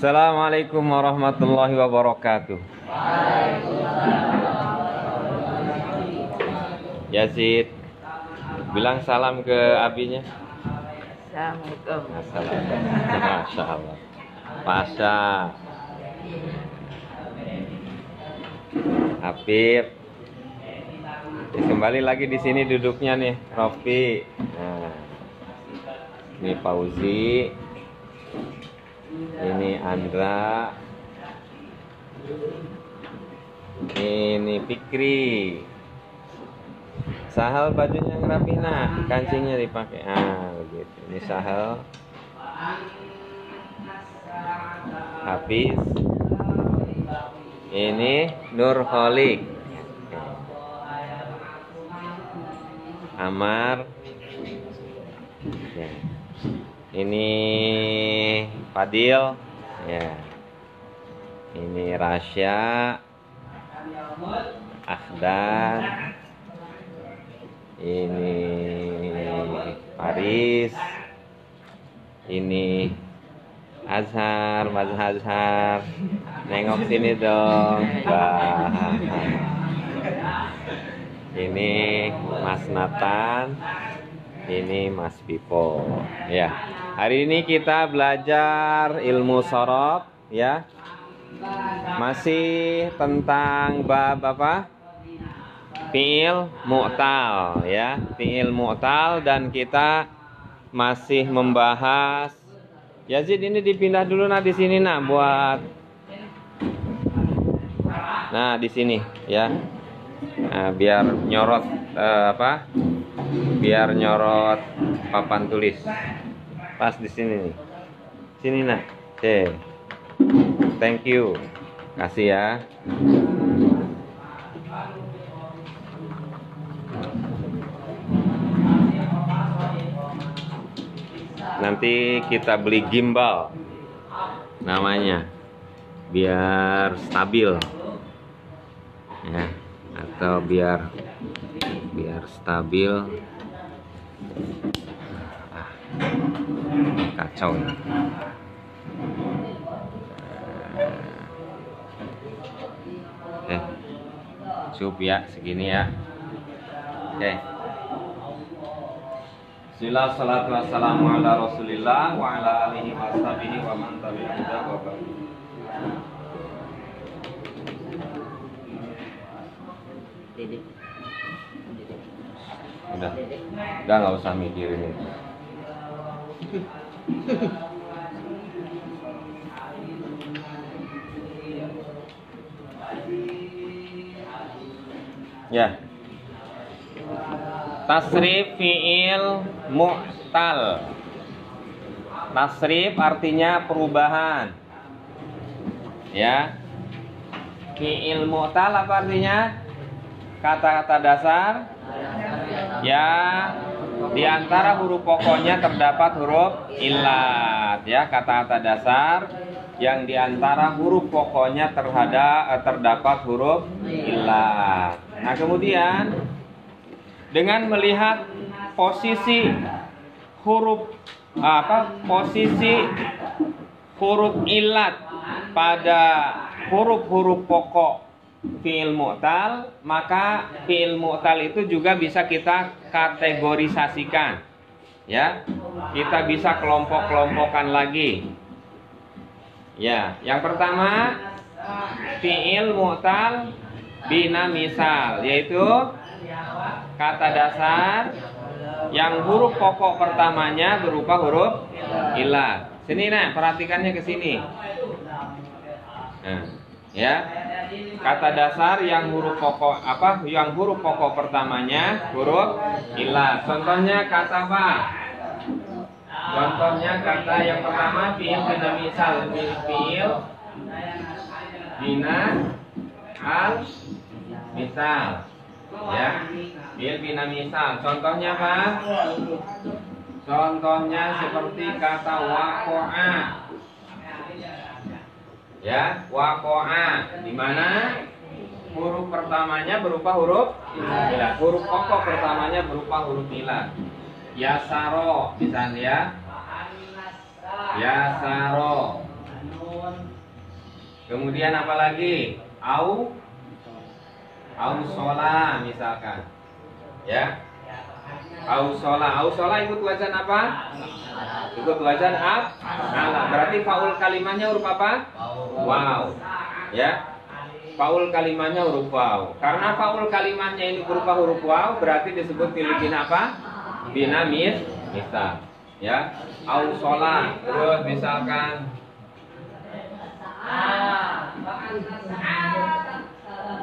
Assalamualaikum warahmatullahi wabarakatuh. Yazid, bilang salam ke abinya. Assalamualaikum. Assalamualaikum. Masya Allah. Pasha, Habib. Kembali lagi di sini duduknya nih, Rofi. Nah, ini Fauzi. Ini Andra. Ini Fikri. Sahal bajunya ngerapi, nah, kancingnya dipakai. Ah, begitu. Ini Sahal. Hafiz. Ini Nurholik. Amar. Ya. Ini Fadil, ya. Ini Rasya, Akhdan, ini Paris, ini Azhar, Mas Azhar, nengok sini dong, Bah. Ini Mas Nathan, ini Mas Pipo, ya. Hari ini kita belajar ilmu sorof, ya. Masih tentang bab apa? Fi'il mu'tal, ya. Fi'il mu'tal, dan kita masih membahas. Yazid, ini dipindah dulu nah di sini nah buat. Nah, di sini, ya. Nah, biar nyorot biar nyorot papan tulis. Pas di sini nih. Sini nak. Oke. Thank you. Kasih ya. Nanti kita beli gimbal namanya, biar stabil. Ya, atau biar stabil. Kacau ya. Cukup ya, segini ya. Oke. Bismillah, salatu wassalamu ala rasulillah wa ala alihi wa sahbihi wa man tabi'ahu wa ba'd. Udah nggak usah mikirin itu. Ya. Tasrif fi'il mu'tal. Tasrif artinya perubahan. Ya. Fi'il mu'tal apa artinya? Kata-kata dasar ya, di antara huruf pokoknya terdapat huruf illat, ya. Kata-kata dasar yang di antara huruf pokoknya terdapat huruf illat. Nah, kemudian dengan melihat posisi huruf illat pada huruf-huruf pokok fi'il mu'tal, maka fi'il mu'tal itu juga bisa kita kategorisasikan, ya. Kita bisa kelompok-kelompokkan lagi. Ya, yang pertama fi'il mu'tal bina misal, yaitu kata dasar yang huruf pokok pertamanya berupa huruf illat. Sini nah, perhatikannya ke sini. Nah, ya. Kata dasar yang huruf pokok yang huruf pokok pertamanya huruf illat. Contohnya kata apa? Contohnya kata yang pertama fi'il bina misal, fi'il bina al misal. Ya, fiil bina misal. Contohnya apa? Contohnya seperti kata waqa'a. Ya, waqa'a, di mana huruf pertamanya berupa huruf ilah. Huruf pokok pertamanya berupa huruf ilah. Yasaro misalnya, yasaro. Kemudian apa lagi? Ausola misalkan. Ya. Ausola ikut wazan apa? Ikut wazan af'ala. Berarti faul kalimahnya huruf apa? Waw. Ya. Faul kalimahnya huruf waw. Karena faul kalimahnya ini berupa huruf waw, berarti disebut fiil bina apa? Bina misal. Ya. Ausola. Terus misalkan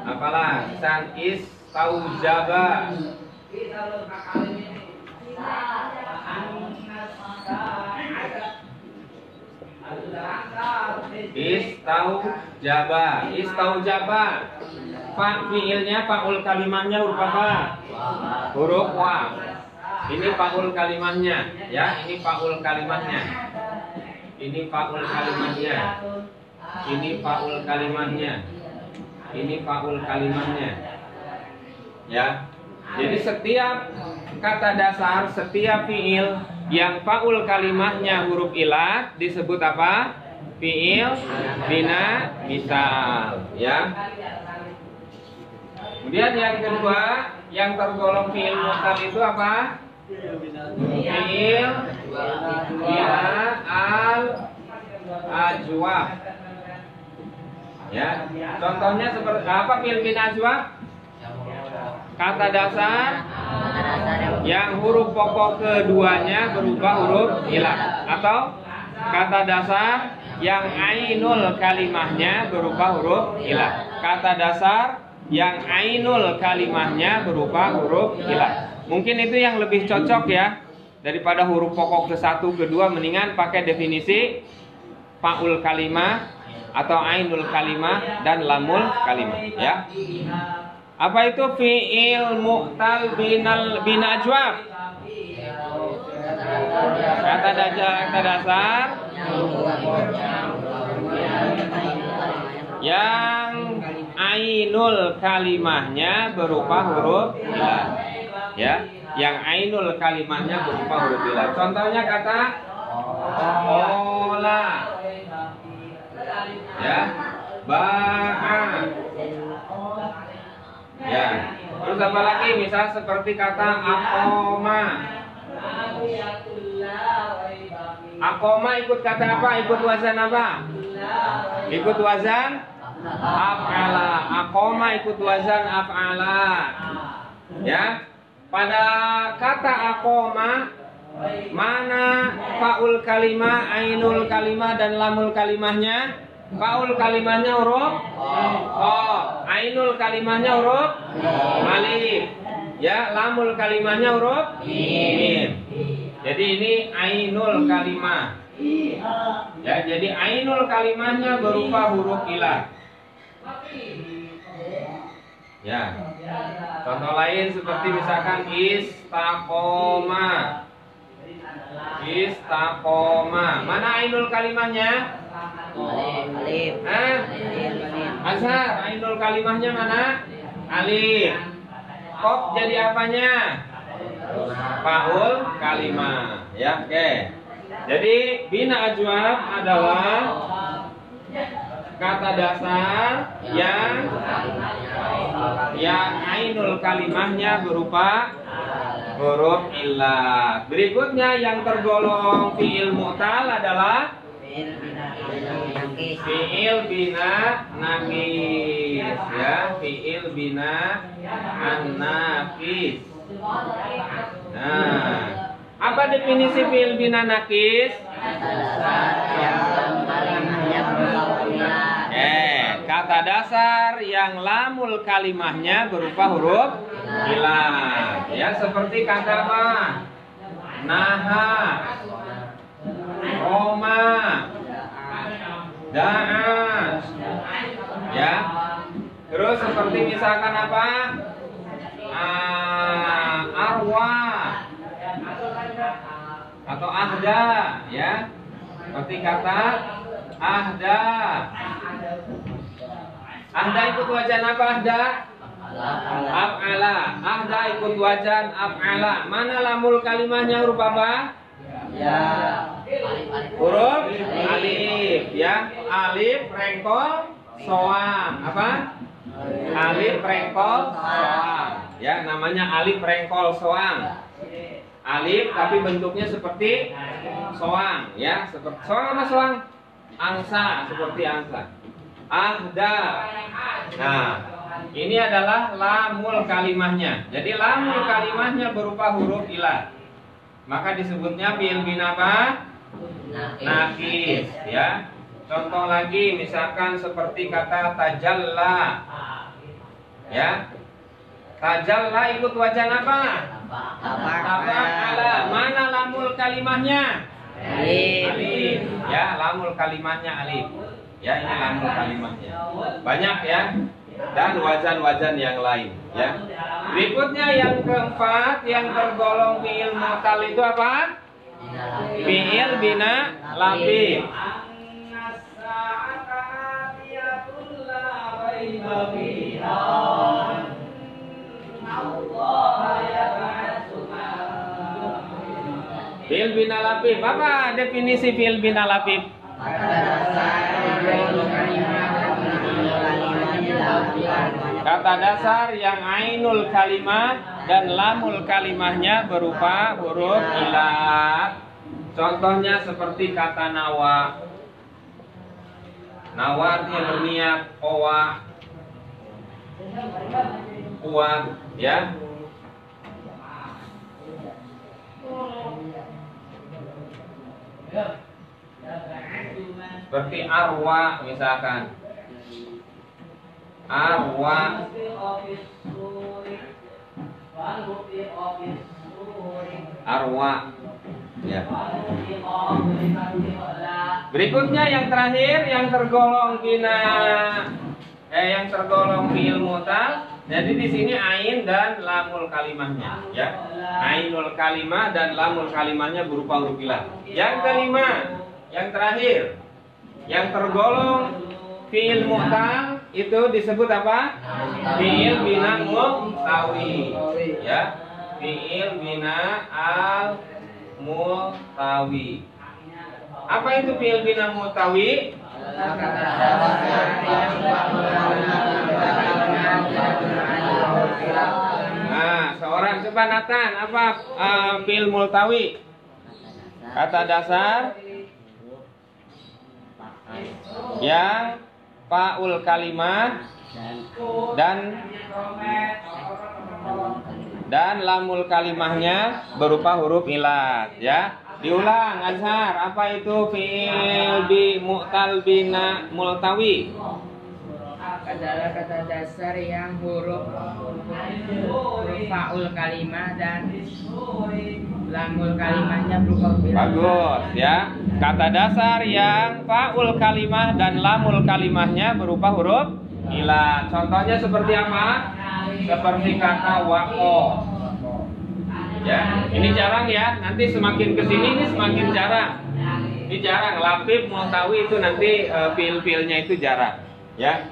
apalah? San istaujaba. Istaujaba. Pak fiilnya, faul kalimahnya huruf apa? Huruf waw. Ini faul kalimahnya, ya. Ini faul kalimahnya. Ini faul kalimahnya. Ini faul kalimahnya. Ini faul kalimahnya. Ya. Jadi setiap kata dasar, setiap fiil yang faul kalimahnya huruf ilah disebut apa? Fiil bina misal, ya. Kemudian yang kedua, yang tergolong fiil mu'tal itu apa? Fiil bina al ajwab. Ya. Contohnya seperti apa fiil bina ajwab? Kata dasar yang huruf pokok keduanya berupa huruf ilah, atau kata dasar yang ainul kalimahnya berupa huruf ilah. Kata dasar yang ainul kalimahnya berupa huruf ilah. Mungkin itu yang lebih cocok ya, daripada huruf pokok ke satu, kedua, mendingan pakai definisi faul kalimah atau ainul kalimah dan lamul kalimah, ya. Apa itu fiil mu'tal bina ajwab? Kata dasar yang ainul kalimahnya berupa huruf ilah, ya. Yang ainul kalimahnya berupa huruf ilah. Contohnya kata ola, ya, ba'a. Ya. Terus apa lagi? Misal seperti kata akoma. Akoma ikut kata apa? Ikut wazan apa? Ikut wazan af'ala. Akoma ikut wazan af'ala. Ya. Pada kata akoma, mana faul kalimah, ainul kalimah dan lamul kalimahnya? Faul kalimahnya huruf ainul kalimahnya huruf alif, ya. Lamul kalimahnya huruf mim. Jadi ini ainul kalimah, ya. Jadi ainul kalimahnya berupa huruf ilah, ya. Contoh lain seperti misalkan istaqoma. Mana ainul kalimahnya? Alif. Azhar, ainul kalimahnya mana? Alif. Qaf jadi apanya? Faul kalimah, ya. Oke. Jadi bina ajwab adalah kata dasar yang ainul kalimahnya berupa huruf illah. Berikutnya yang tergolong fiil mu'tal adalah fiil bina nakis, ya. Fiil bina an-nakis. Nah, apa definisi fiil bina nakis? Kata dasar yang lamul kalimahnya berupa huruf ilah, ya. Seperti kata apa? Naha, Roma, da'a, Ya. Terus seperti misalkan apa? Arwah atau ahda, ya. Seperti kata ahda. Ahda ikut wajan apa ahda? Af'ala. Ahda ikut wajan af'ala. Mana lamul kalimahnya huruf apa? Ya. Huruf alif, ya. Alif rengkol soang. Apa? Alif rengkol soang. Ya, namanya alif rengkol soang. Alif tapi bentuknya seperti soang, ya. Seperti soang apa soang? Angsa, seperti angsa. Ahda. Nah, ini adalah lamul kalimahnya. Jadi lamul kalimahnya berupa huruf ilah. Maka disebutnya fi'il bina apa? Nakis, ya. Contoh lagi misalkan seperti kata tajalla. Ya. Tajalla ikut wajan apa? Tafa'ala. Mana lamul kalimahnya? Alif. Ya, lamul kalimahnya alif. Ya, ini lamul kalimahnya. Banyak ya. Dan wajan-wajan yang lain, ya. Berikutnya yang keempat yang tergolong fi'il mu'tal itu apa? Fi'il bina lapif. Fi'il bina lapif. Apa definisi fi'il bina lapif? Kata dasar yang ainul kalimah dan lamul kalimahnya berupa huruf ilah. Contohnya seperti kata nawa. Nawa artinya berniat, owa, kuat, ya. Seperti arwa misalkan. Arwa. Arwa. Ya. Berikutnya yang terakhir yang tergolong yang tergolong fi'il mu'tal. Jadi di sini ain dan lamul kalimahnya, ya. Ainul kalimah dan lamul kalimahnya berupa huruf ilah. Yang kelima, yang terakhir, yang tergolong fi'il mu'tal itu disebut apa? Fi'il bina mu'tawi, ya. Fi'il bina al mu'tawi. Apa itu fi'il bina mu'tawi? Nah, seorang coba Nathan, apa fi'il mu'tawi? Kata dasar yang fa'ul kalimah dan lamul kalimahnya berupa huruf ilat, ya. Diulang Azhar, apa itu fi'il bi mu'tal bina mu'tawi? Adalah kata dasar yang huruf fa'ul kalimah dan lamul kalimahnya berupa huruf ilat. Bagus, ya. Kata dasar yang fa'ul kalimah dan lamul kalimahnya berupa huruf ilat. Contohnya seperti apa? Seperti kata waqo. Ya, ini jarang ya. Nanti semakin kesini ini semakin jarang. Ini jarang. Lapif, mu'tawi itu nanti fiil-fiilnya itu jarang. Ya,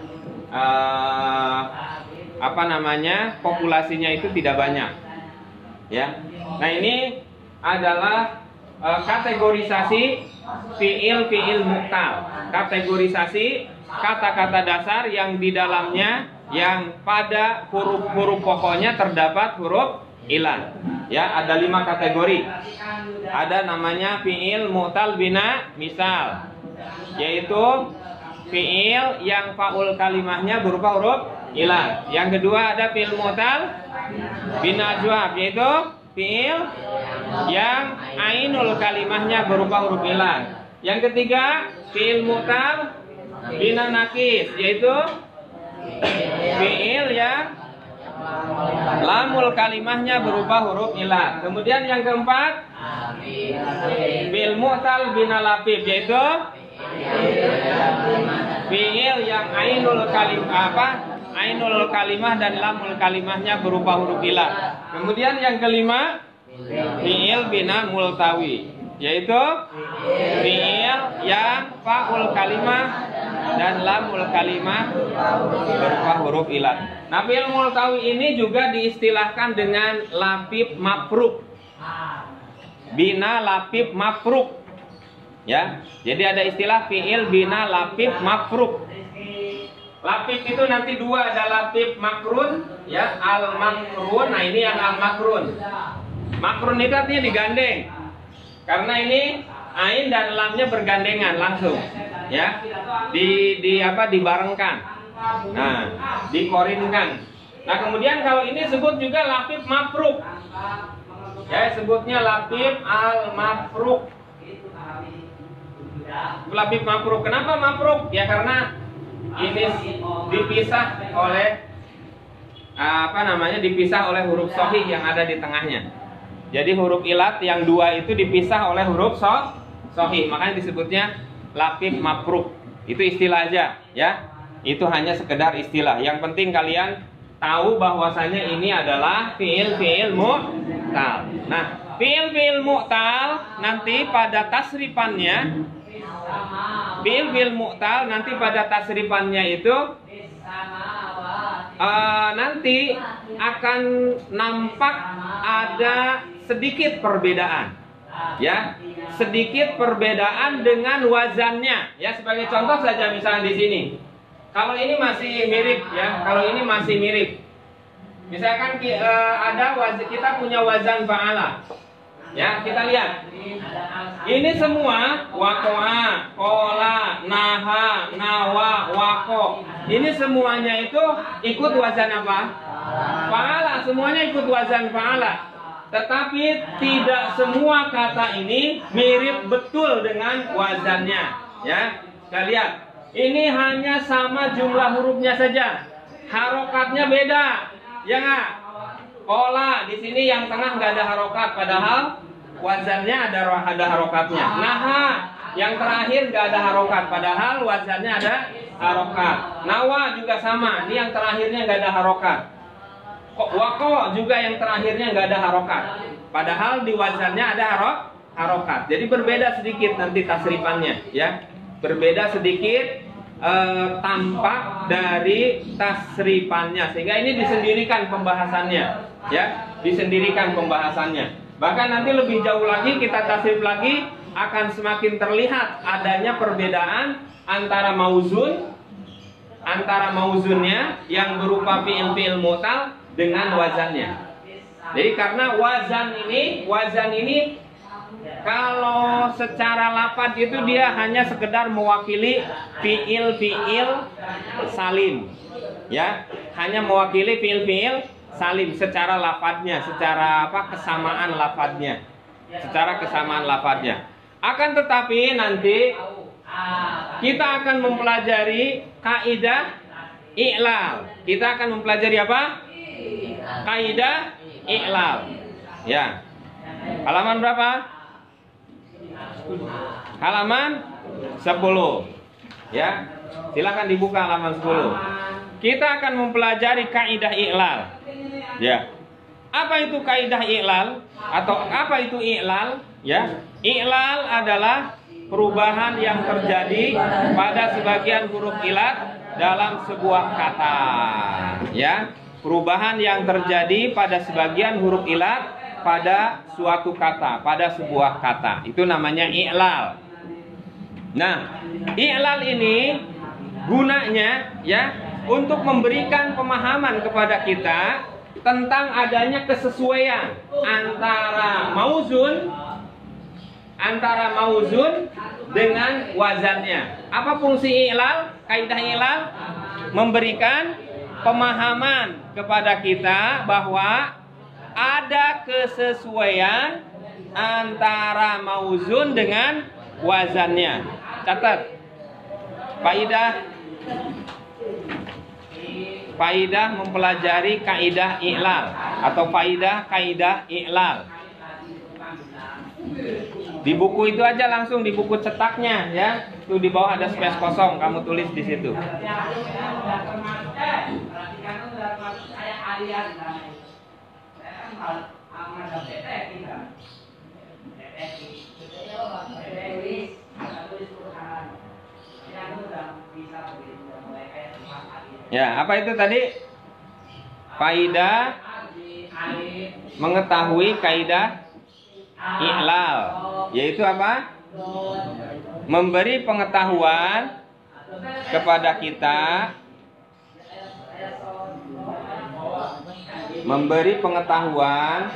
apa namanya? Populasinya itu tidak banyak. Ya. Nah ini adalah kategorisasi fiil mu'tal. Kategorisasi kata-kata dasar yang di dalamnya yang pada huruf-huruf pokoknya terdapat huruf ilah. Ya, ada 5 kategori. Ada namanya fi'il mu'tal bina misal, yaitu fi'il yang fa'ul kalimahnya berupa huruf ilah. Yang kedua ada fi'il mu'tal bina jawab, yaitu fi'il yang ainul kalimahnya berupa huruf ilah. Yang ketiga fi'il mu'tal bina nakis, yaitu fi'il yang lamul kalimahnya berupa huruf ilah. Kemudian yang keempat fi'il mu'tal bina lapif, yaitu fiil yang ainul kalimah ainul kalimah dan lamul kalimahnya berupa huruf ilat. Kemudian yang kelima, fiil bina multawi, yaitu fiil yang faul kalimah dan lamul kalimah berupa huruf ilat. Nah, fiil multawi ini juga diistilahkan dengan lapib mafruk. Bina lapib mafruk. Ya, jadi ada istilah fiil bina lapib mafruk. Lapib itu nanti dua, ada lapib makrun, ya, al makrun. Nah, ini yang al makrun. Makrun itu artinya digandeng. Karena ini ain dan lamnya bergandengan langsung, ya. Dibarengkan. Nah, dikorinkan. Nah, kemudian kalau ini sebut juga lapib mafruk. Ya, sebutnya lapib al mafruk. Lapib mafruk. Kenapa mafruk? Ya karena ini dipisah oleh dipisah oleh huruf shahih yang ada di tengahnya. Jadi huruf ilat yang dua itu dipisah oleh huruf shahih, makanya disebutnya lapib mafruk. Itu istilah aja, ya. Itu hanya sekedar istilah. Yang penting kalian tahu bahwasanya ini adalah fiil mu'tal. Nah, fiil mu'tal nanti pada tasrifannya, fiil mu'tal nanti pada tasrifannya itu nanti akan nampak ada sedikit perbedaan, ya, sedikit perbedaan dengan wazannya. Ya, sebagai contoh saja misalnya di sini. Kalau ini masih mirip, ya, kalau ini masih mirip. Misalkan kita punya wazan fa'ala. Ya, kita lihat. Ini semua waqa'a, qala, naha, nawa, waqo. Ini semuanya itu ikut wazan apa? Fa'ala, semuanya ikut wazan fa'ala. Tetapi tidak semua kata ini mirip betul dengan wazannya. Ya, kita lihat. Ini hanya sama jumlah hurufnya saja. Harokatnya beda. Ya nggak? Qala di sini yang tengah nggak ada harokat, padahal wazannya ada harokatnya. Naha yang terakhir nggak ada harokat, padahal wazannya ada harokat. Nawa juga sama, ini yang terakhirnya nggak ada harokat. Waqo juga yang terakhirnya nggak ada harokat, padahal di wazannya ada harokat. Jadi berbeda sedikit nanti tasrifannya, ya. Berbeda sedikit tampak dari tasrifannya, sehingga ini disendirikan pembahasannya, ya, disendirikan pembahasannya. Bahkan nanti lebih jauh lagi kita tasrif lagi akan semakin terlihat adanya perbedaan antara mauzunnya yang berupa fiil mu'tal dengan wazannya. Jadi karena wazan ini kalau secara lafaz itu dia hanya sekedar mewakili fiil salim, ya, hanya mewakili fiil salim secara lafadznya, secara kesamaan lafadznya. Akan tetapi nanti kita akan mempelajari kaidah i'lal. Kita akan mempelajari apa? Kaidah i'lal. Ya. Halaman berapa? Halaman 10. Ya. Silakan dibuka halaman 10. Kita akan mempelajari kaidah i'lal. Ya. Apa itu kaidah i'lal atau apa itu i'lal? Ya. I'lal adalah perubahan yang terjadi pada sebagian huruf ilat dalam sebuah kata. Ya. Perubahan yang terjadi pada sebagian huruf ilat pada suatu kata, pada sebuah kata. Itu namanya i'lal. Nah, i'lal ini gunanya, ya, untuk memberikan pemahaman kepada kita tentang adanya kesesuaian antara mauzun dengan wazannya. Apa fungsi i'lal? Kaidah i'lal memberikan pemahaman kepada kita bahwa ada kesesuaian antara mauzun dengan wazannya. Catat. Faidah mempelajari kaidah i'lal atau kaidah i'lal. Di buku itu aja langsung, di buku cetaknya, ya. Tuh di bawah ada space kosong, kamu tulis di situ. Ya, apa itu tadi? Faidah mengetahui kaidah i'lal, yaitu apa? Memberi pengetahuan kepada kita, memberi pengetahuan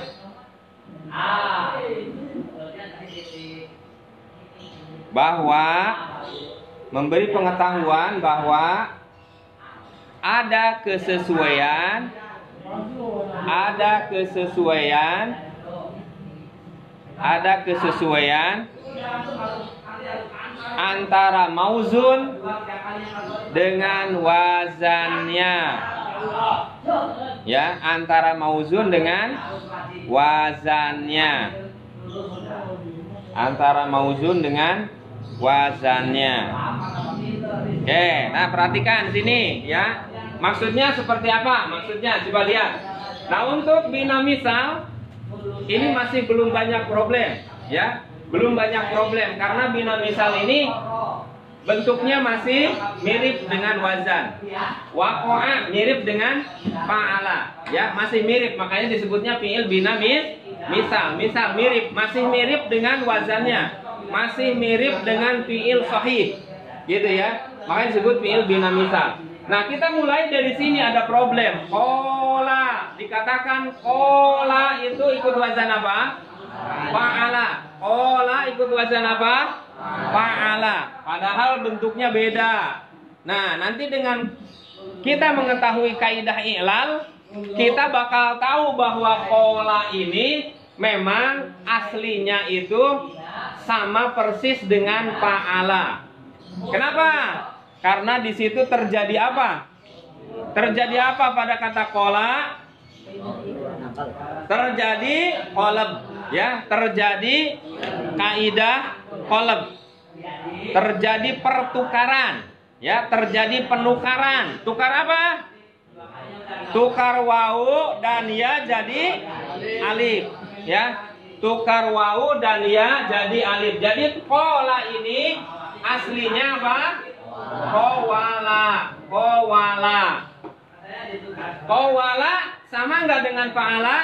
bahwa ada kesesuaian antara mauzun dengan wazannya. Ya, antara mauzun dengan wazannya. Antara mauzun dengan wazannya. Oke, nah perhatikan sini ya. Maksudnya seperti apa? Maksudnya coba lihat. Nah, untuk bina misal ini masih belum banyak problem, ya. Belum banyak problem karena bina misal ini bentuknya masih mirip dengan wazan. Waqa'a mirip dengan fa'ala, ya, masih mirip, makanya disebutnya fi'il bina misal. Misal mirip, masih mirip dengan wazannya, masih mirip dengan fi'il sahih, gitu ya. Makanya disebut fi'il bina misal. Nah, kita mulai dari sini ada problem. Qola, dikatakan qola itu ikut wazan apa? Fa'ala. Qola ikut wazan apa? Fa'ala. Padahal bentuknya beda. Nah, nanti dengan kita mengetahui kaidah i'lal, kita bakal tahu bahwa qola ini memang aslinya itu sama persis dengan fa'ala. Kenapa? Karena di situ terjadi apa? Terjadi apa pada kata qola? Terjadi qalb, ya, terjadi kaidah qalb. Terjadi pertukaran, ya, terjadi penukaran. Tukar apa? Tukar wawu dan ya jadi alif, ya. Tukar wawu dan ya jadi alif. Jadi qola ini aslinya apa? Qawala sama nggak dengan fa'ala?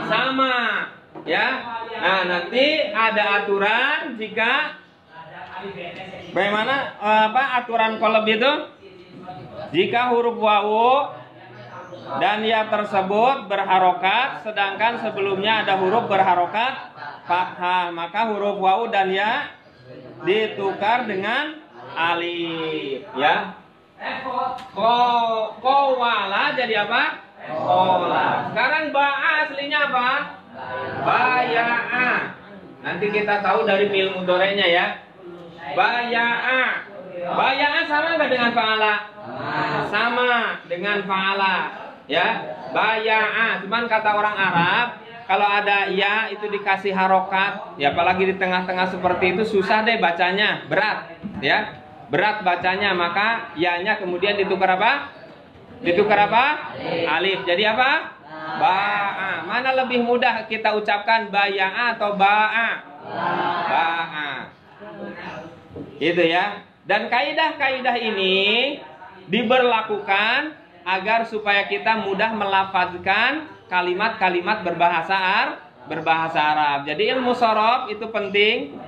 Sama, ya. Nah, nanti ada aturan jika bagaimana aturan qalb itu? Jika huruf wawu dan ya tersebut berharokat, sedangkan sebelumnya ada huruf berharokat fathah, maka huruf wawu dan ya ditukar dengan alif, ya. Qawala jadi apa? Qola. Sekarang ba'a aslinya apa? Baya'a. Nanti kita tahu dari fi'il mudhari'nya, ya. Baya'a. Baya'a sama nggak dengan fa'ala? Sama dengan fa'ala, ya. Baya'a. Cuman kata orang Arab, kalau ada ya itu dikasih harokat, ya, apalagi di tengah-tengah seperti itu susah deh bacanya, berat, ya, berat bacanya, maka ya-nya kemudian ditukar apa? Ditukar apa? Alif. Jadi apa? Ba'a. Mana lebih mudah kita ucapkan, baya'a atau ba'a? Ba'a. Itu, ya. Dan kaidah-kaidah ini diberlakukan agar supaya kita mudah melafazkan kalimat-kalimat berbahasa Arab. Jadi ilmu shorof itu penting,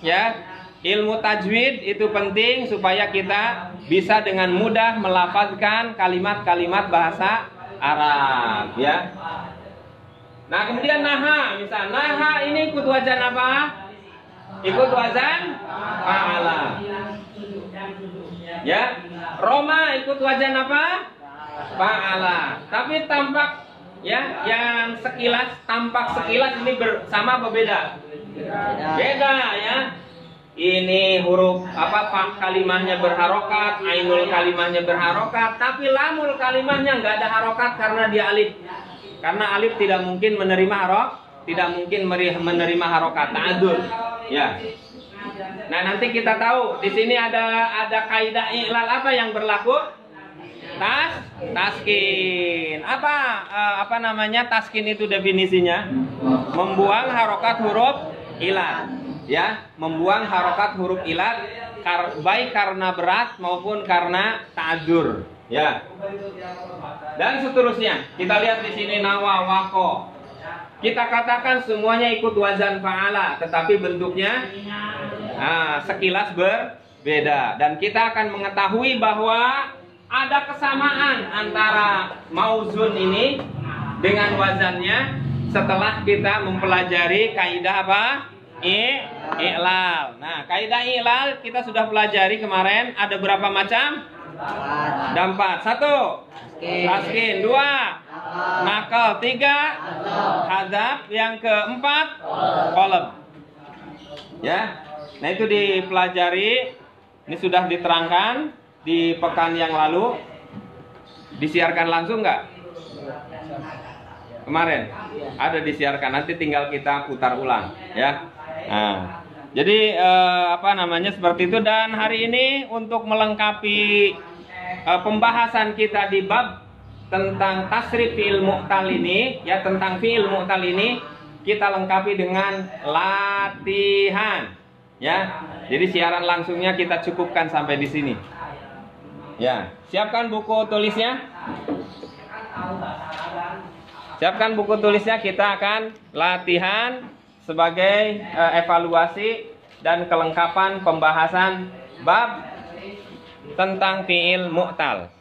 ya. Ilmu tajwid itu penting supaya kita bisa dengan mudah melafazkan kalimat-kalimat bahasa Arab, ya. Nah, kemudian naha, misal naha ini ikut wazan apa? Ikut wazan fa'ala. Ya. Roma ikut wazan apa? Fa'ala. Tapi tampak, ya, yang tampak sekilas ini sama apa beda? Beda, ya. Ini huruf kalimahnya berharokat, ainul kalimahnya berharokat, tapi lamul kalimahnya nggak ada harokat karena dia alif. Karena alif tidak mungkin menerima harokat ta'adud, ya. Nah, nanti kita tahu di sini ada kaidah i'lal apa yang berlaku? Taskin. Apa namanya taskin itu definisinya? Membuang harokat huruf ilat. Ya, membuang harokat huruf ilat baik karena berat maupun karena ta'adzur. Ya. Dan seterusnya. Kita lihat di sini nawa waqo. Kita katakan semuanya ikut wazan fa'ala, tetapi bentuknya sekilas berbeda. Dan kita akan mengetahui bahwa ada kesamaan antara mauzun ini dengan wazannya setelah kita mempelajari kaidah apa? I'lal. Nah, kaidah i'lal kita sudah pelajari kemarin. Ada berapa macam? Ada 4. 1. Taskin. 2. Nakal. 3. Hadzaf. Yang keempat qalb. Ya. Nah, itu dipelajari. Ini sudah diterangkan di pekan yang lalu. Disiarkan langsung nggak? Kemarin ada disiarkan. Nanti tinggal kita putar ulang, ya. Nah, jadi apa namanya seperti itu. Dan hari ini untuk melengkapi pembahasan kita di bab tentang tasrif fi'il mu'tal ini, ya, tentang fi'il mu'tal ini kita lengkapi dengan latihan, ya. Jadi siaran langsungnya kita cukupkan sampai di sini. Ya, siapkan buku tulisnya. Siapkan buku tulisnya, kita akan latihan sebagai evaluasi dan kelengkapan pembahasan bab tentang fi'il mu'tal.